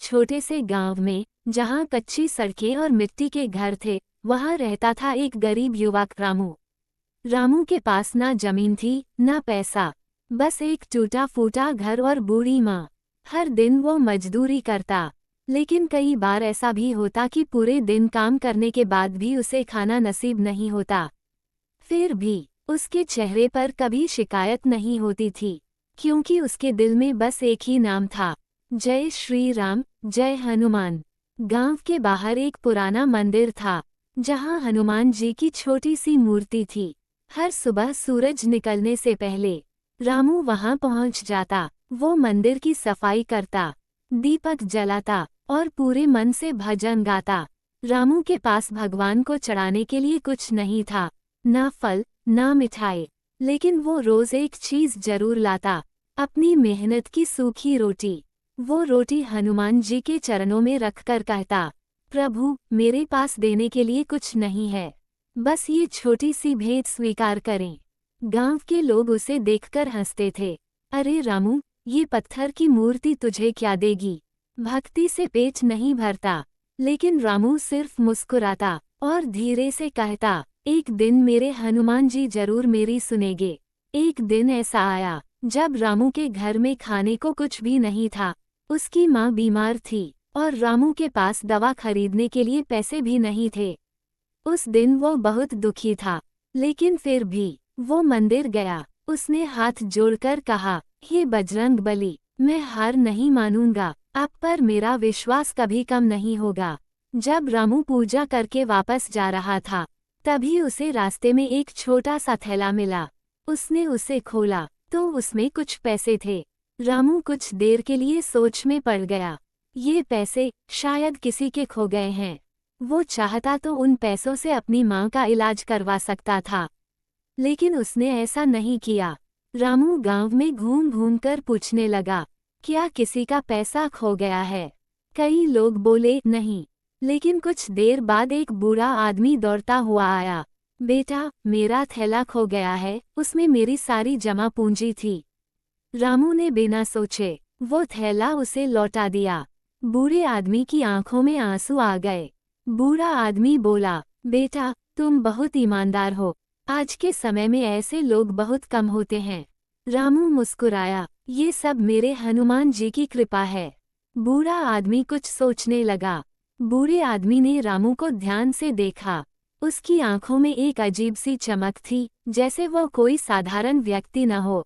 छोटे से गांव में, जहां कच्ची सड़कें और मिट्टी के घर थे, वहां रहता था एक गरीब युवक रामू। रामू के पास ना जमीन थी, ना पैसा, बस एक टूटा फूटा घर और बूढ़ी माँ। हर दिन वो मजदूरी करता, लेकिन कई बार ऐसा भी होता कि पूरे दिन काम करने के बाद भी उसे खाना नसीब नहीं होता। फिर भी उसके चेहरे पर कभी शिकायत नहीं होती थी, क्योंकि उसके दिल में बस एक ही नाम था, जय श्री राम, जय हनुमान। गांव के बाहर एक पुराना मंदिर था, जहां हनुमान जी की छोटी सी मूर्ति थी। हर सुबह सूरज निकलने से पहले रामू वहां पहुंच जाता। वो मंदिर की सफाई करता, दीपक जलाता और पूरे मन से भजन गाता। रामू के पास भगवान को चढ़ाने के लिए कुछ नहीं था, ना फल, ना मिठाई, लेकिन वो रोज एक चीज जरूर लाता, अपनी मेहनत की सूखी रोटी। वो रोटी हनुमान जी के चरणों में रखकर कहता, प्रभु, मेरे पास देने के लिए कुछ नहीं है, बस ये छोटी सी भेंट स्वीकार करें। गांव के लोग उसे देखकर हंसते थे, अरे रामू, ये पत्थर की मूर्ति तुझे क्या देगी, भक्ति से पेट नहीं भरता। लेकिन रामू सिर्फ मुस्कुराता और धीरे से कहता, एक दिन मेरे हनुमान जी जरूर मेरी सुनेंगे। एक दिन ऐसा आया जब रामू के घर में खाने को कुछ भी नहीं था। उसकी माँ बीमार थी और रामू के पास दवा खरीदने के लिए पैसे भी नहीं थे। उस दिन वो बहुत दुखी था, लेकिन फिर भी वो मंदिर गया। उसने हाथ जोड़कर कहा, हे बजरंग बली, मैं हार नहीं मानूंगा, आप पर मेरा विश्वास कभी कम नहीं होगा। जब रामू पूजा करके वापस जा रहा था, तभी उसे रास्ते में एक छोटा सा थैला मिला। उसने उसे खोला तो उसमें कुछ पैसे थे। रामू कुछ देर के लिए सोच में पड़ गया, ये पैसे शायद किसी के खो गए हैं। वो चाहता तो उन पैसों से अपनी माँ का इलाज करवा सकता था, लेकिन उसने ऐसा नहीं किया। रामू गांव में घूम घूम कर पूछने लगा, क्या किसी का पैसा खो गया है? कई लोग बोले नहीं, लेकिन कुछ देर बाद एक बूढ़ा आदमी दौड़ता हुआ आया, बेटा, मेरा थैला खो गया है, उसमें मेरी सारी जमा पूंजी थी। रामू ने बिना सोचे वो थैला उसे लौटा दिया। बूढ़े आदमी की आंखों में आंसू आ गए। बूढ़ा आदमी बोला, बेटा, तुम बहुत ईमानदार हो, आज के समय में ऐसे लोग बहुत कम होते हैं। रामू मुस्कुराया, ये सब मेरे हनुमान जी की कृपा है। बूढ़ा आदमी कुछ सोचने लगा। बूढ़े आदमी ने रामू को ध्यान से देखा। उसकी आंखों में एक अजीब सी चमक थी, जैसे वह कोई साधारण व्यक्ति न हो।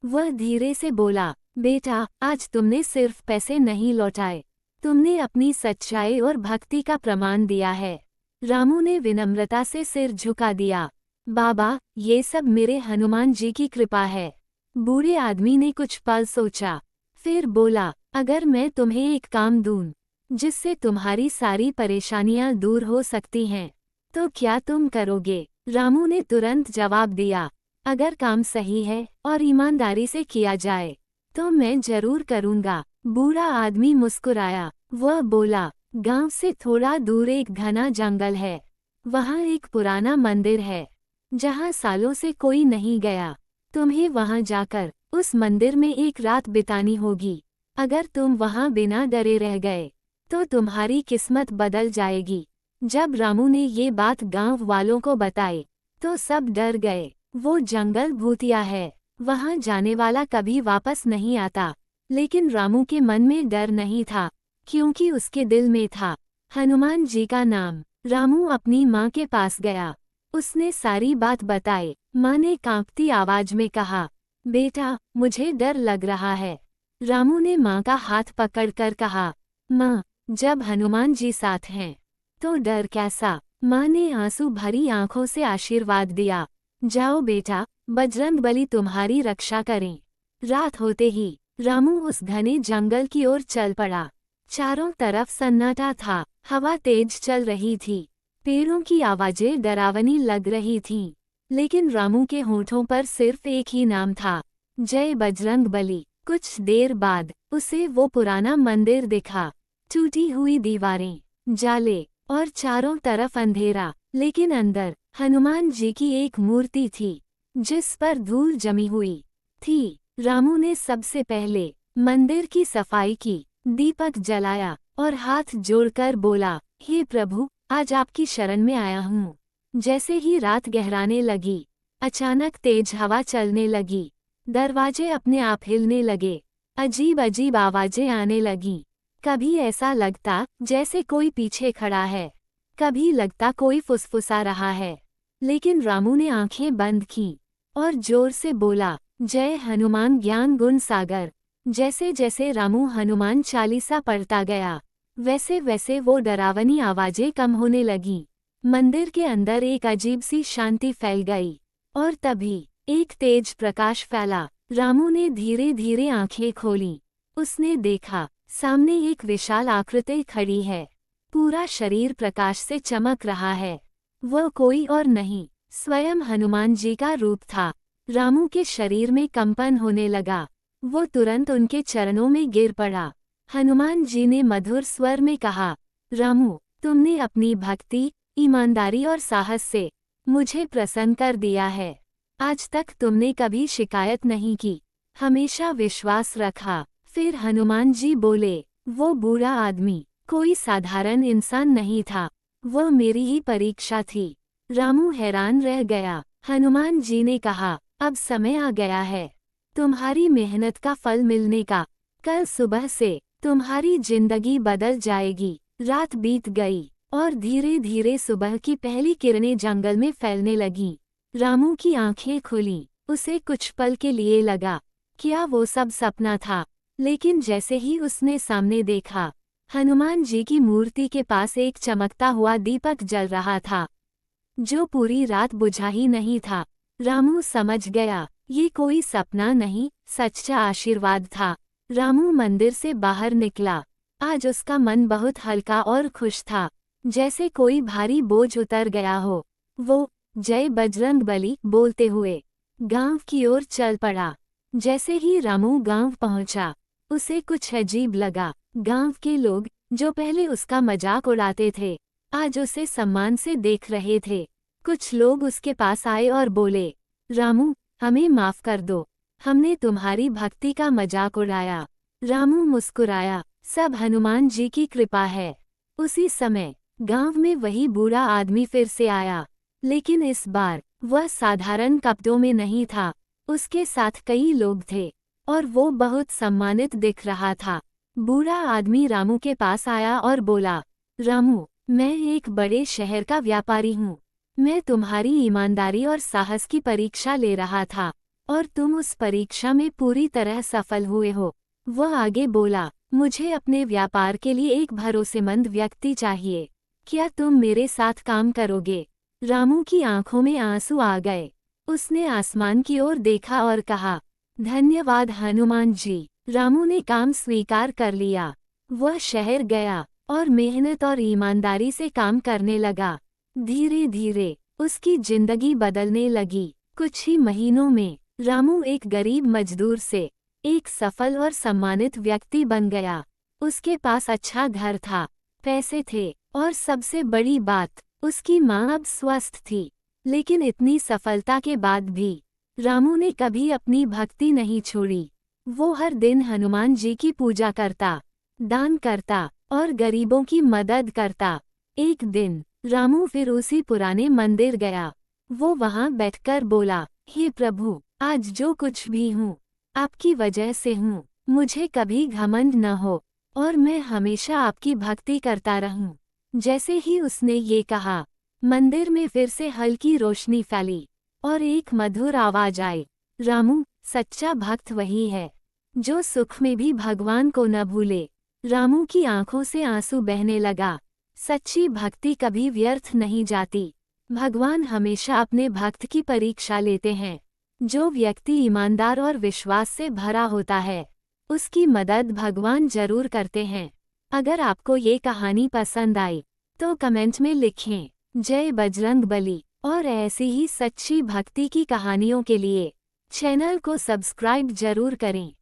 वह धीरे से बोला, बेटा, आज तुमने सिर्फ पैसे नहीं लौटाए, तुमने अपनी सच्चाई और भक्ति का प्रमाण दिया है। रामू ने विनम्रता से सिर झुका दिया, बाबा, ये सब मेरे हनुमान जी की कृपा है। बूढ़े आदमी ने कुछ पल सोचा, फिर बोला, अगर मैं तुम्हें एक काम दूं, जिससे तुम्हारी सारी परेशानियां दूर हो सकती हैं, तो क्या तुम करोगे? रामू ने तुरंत जवाब दिया, अगर काम सही है और ईमानदारी से किया जाए, तो मैं जरूर करूँगा। बूढ़ा आदमी मुस्कुराया। वह बोला, गांव से थोड़ा दूर एक घना जंगल है, वहाँ एक पुराना मंदिर है, जहाँ सालों से कोई नहीं गया। तुम्हें वहाँ जाकर उस मंदिर में एक रात बितानी होगी। अगर तुम वहाँ बिना डरे रह गए, तो तुम्हारी किस्मत बदल जाएगी। जब रामू ने ये बात गांव वालों को बताई, तो सब डर गए। वो जंगल भूतिया है, वहाँ जाने वाला कभी वापस नहीं आता। लेकिन रामू के मन में डर नहीं था, क्योंकि उसके दिल में था हनुमान जी का नाम। रामू अपनी माँ के पास गया। उसने सारी बात बताई। माँ ने कांपती आवाज में कहा, बेटा, मुझे डर लग रहा है। रामू ने माँ का हाथ पकड़कर कहा, माँ, जब हनुमान जी साथ हैं, तो डर कैसा? माँ ने आंसू भरी आंखों से आशीर्वाद दिया, जाओ बेटा, बजरंगबली तुम्हारी रक्षा करें। रात होते ही रामू उस घने जंगल की ओर चल पड़ा। चारों तरफ सन्नाटा था, हवा तेज चल रही थी, पेड़ों की आवाजें डरावनी लग रही थीं, लेकिन रामू के होठों पर सिर्फ एक ही नाम था, जय बजरंगबली। कुछ देर बाद उसे वो पुराना मंदिर दिखा, टूटी हुई दीवारें, जाले और चारों तरफ अंधेरा, लेकिन अंदर हनुमान जी की एक मूर्ति थी, जिस पर धूल जमी हुई थी। रामू ने सबसे पहले मंदिर की सफाई की, दीपक जलाया और हाथ जोड़कर बोला, हे प्रभु, आज आपकी शरण में आया हूँ। जैसे ही रात गहराने लगी, अचानक तेज हवा चलने लगी, दरवाजे अपने आप हिलने लगे, अजीब अजीब आवाजें आने लगीं। कभी ऐसा लगता जैसे कोई पीछे खड़ा है, कभी लगता कोई फुसफुसा रहा है। लेकिन रामू ने आंखें बंद की और जोर से बोला, जय हनुमान ज्ञान गुण सागर। जैसे जैसे रामू हनुमान चालीसा पढ़ता गया, वैसे वैसे वो डरावनी आवाजें कम होने लगीं। मंदिर के अंदर एक अजीब सी शांति फैल गई और तभी एक तेज प्रकाश फैला। रामू ने धीरे धीरे आंखें खोलीं। उसने देखा, सामने एक विशाल आकृति खड़ी है। पूरा शरीर प्रकाश से चमक रहा है। वह कोई और नहीं, स्वयं हनुमान जी का रूप था। रामू के शरीर में कंपन होने लगा। वो तुरंत उनके चरणों में गिर पड़ा। हनुमान जी ने मधुर स्वर में कहा, रामू, तुमने अपनी भक्ति, ईमानदारी और साहस से मुझे प्रसन्न कर दिया है। आज तक तुमने कभी शिकायत नहीं की, हमेशा विश्वास रखा। फिर हनुमान जी बोले, वो बूढ़ा आदमी कोई साधारण इंसान नहीं था, वह मेरी ही परीक्षा थी। रामू हैरान रह गया। हनुमान जी ने कहा, अब समय आ गया है तुम्हारी मेहनत का फल मिलने का। कल सुबह से तुम्हारी जिंदगी बदल जाएगी। रात बीत गई और धीरे धीरे सुबह की पहली किरणें जंगल में फैलने लगीं। रामू की आंखें खुलीं। उसे कुछ पल के लिए लगा, क्या वो सब सपना था? लेकिन जैसे ही उसने सामने देखा, हनुमान जी की मूर्ति के पास एक चमकता हुआ दीपक जल रहा था, जो पूरी रात बुझा ही नहीं था। रामू समझ गया, ये कोई सपना नहीं, सच्चा आशीर्वाद था। रामू मंदिर से बाहर निकला। आज उसका मन बहुत हल्का और खुश था, जैसे कोई भारी बोझ उतर गया हो। वो जय बजरंगबली बोलते हुए गांव की ओर चल पड़ा। जैसे ही रामू गांव पहुंचा, उसे कुछ अजीब लगा। गांव के लोग, जो पहले उसका मजाक उड़ाते थे, आज उसे सम्मान से देख रहे थे। कुछ लोग उसके पास आए और बोले, रामू, हमें माफ कर दो, हमने तुम्हारी भक्ति का मजाक उड़ाया। रामू मुस्कुराया, सब हनुमान जी की कृपा है। उसी समय गांव में वही बूढ़ा आदमी फिर से आया, लेकिन इस बार वह साधारण कपड़ों में नहीं था। उसके साथ कई लोग थे और वो बहुत सम्मानित दिख रहा था। बूढ़ा आदमी रामू के पास आया और बोला, रामू, मैं एक बड़े शहर का व्यापारी हूँ। मैं तुम्हारी ईमानदारी और साहस की परीक्षा ले रहा था और तुम उस परीक्षा में पूरी तरह सफल हुए हो। वह आगे बोला, मुझे अपने व्यापार के लिए एक भरोसेमंद व्यक्ति चाहिए। क्या तुम मेरे साथ काम करोगे? रामू की आंखों में आंसू आ गए। उसने आसमान की ओर देखा और कहा, धन्यवाद हनुमान जी। रामू ने काम स्वीकार कर लिया। वह शहर गया और मेहनत और ईमानदारी से काम करने लगा। धीरे धीरे उसकी जिंदगी बदलने लगी। कुछ ही महीनों में रामू एक गरीब मजदूर से एक सफल और सम्मानित व्यक्ति बन गया। उसके पास अच्छा घर था, पैसे थे और सबसे बड़ी बात, उसकी माँ अब स्वस्थ थी। लेकिन इतनी सफलता के बाद भी रामू ने कभी अपनी भक्ति नहीं छोड़ी। वो हर दिन हनुमान जी की पूजा करता, दान करता और गरीबों की मदद करता। एक दिन रामू फिर उसी पुराने मंदिर गया। वो वहां बैठकर बोला, हे प्रभु, आज जो कुछ भी हूँ, आपकी वजह से हूँ। मुझे कभी घमंड न हो और मैं हमेशा आपकी भक्ति करता रहूं। जैसे ही उसने ये कहा, मंदिर में फिर से हल्की रोशनी फैली और एक मधुर आवाज आई, रामू, सच्चा भक्त वही है जो सुख में भी भगवान को न भूले। रामू की आंखों से आंसू बहने लगा। सच्ची भक्ति कभी व्यर्थ नहीं जाती। भगवान हमेशा अपने भक्त की परीक्षा लेते हैं। जो व्यक्ति ईमानदार और विश्वास से भरा होता है, उसकी मदद भगवान जरूर करते हैं। अगर आपको ये कहानी पसंद आई तो कमेंट में लिखें, जय बजरंगबली। और ऐसी ही सच्ची भक्ति की कहानियों के लिए चैनल को सब्सक्राइब जरूर करें।